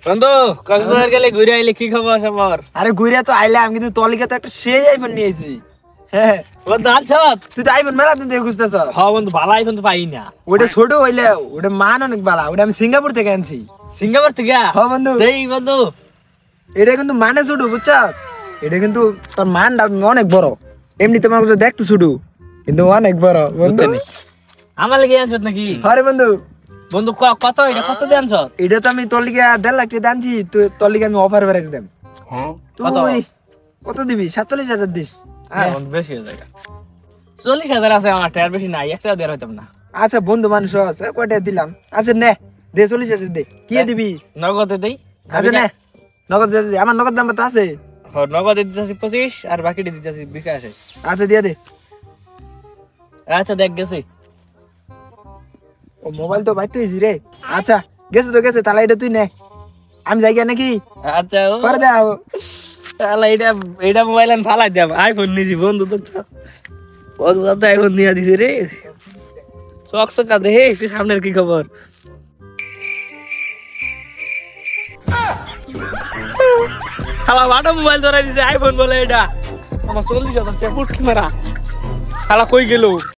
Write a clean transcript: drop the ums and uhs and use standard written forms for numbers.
বন্ধু কক্সবাজার গেলে ঘুরে আইলে কি খবর সবার? আরে ঘুরে তো আইলাম, কিন্তু তোর লিগে তো একটা সেই আইফোন নিয়েছি। হ্যাঁ বন্ধু আনছ? তুই তো আইফোন মেলা দিন থেকে খুঁজতেছ। হ্যাঁ বন্ধু, ভালো আইফোন তো পাই না। ওটা ছোট হইলে ওটা মান অনেক ভালো, ওটা আমি সিঙ্গাপুর থেকে আনছি। সিঙ্গাপুর থেকে? হ্যাঁ বন্ধু। এই বন্ধু এটা কিন্তু মানে ছোট, বুঝছ? এটা কিন্তু তোর মানটা অনেক বড়। এমনি তোমার কাছে দেখতে ছোট, কিন্তু অনেক বড় বন্ধু। আমার লেগে আনছ নাকি? আরে বন্ধু বন্ধু কত এটা কত দিয়ে আনছ? এটা তো আমি তোর লিগে 1.5 লাখ টাকা আনছি। তোর লিগে আমি অফার প্রাইস দেব। তুই কত দিবি? 47,000 দিস। হ্যাঁ বন্ধু, বেশি হয়ে যায়। 40,000 আছে আমার, টায়ার বেশি নাই, 1 টাকা দেওয়ার হইতাম না। আচ্ছা বন্ধু মানুষ আছে, কয়টা দিলাম? আচ্ছা নে দে, 40,000 দে। কি দিবি? নগদে দেই। আচ্ছা নে নগদ দে, আমার নগদ দাম তো আছে। নগদে দিতেছি 25 আর বাকিটা দিতেছি বিকাশে। আচ্ছা দিয়ে দে। আচ্ছা দেখ গেছি। ও মোবাইল তো বাইতে হইছি রে। আচ্ছা গেছে তো গেছে, তাহলে এটা তুই নে, আমি যাই নাকি? আচ্ছা করে দাও। তাহলে এটা মোবাইল আমি ফালাই দেব। আইফোন নিছি বন্ধু, তো কত আইফোন নিয়ে দিছে রে। চকচকা দেখে একটু সামনের কি খবর? শালা বাটা মোবাইল ধরাই দিছে, আইফোন বলে এটা। আমার 40,000 টাকা পুটকি মারা। শালা কই গেল?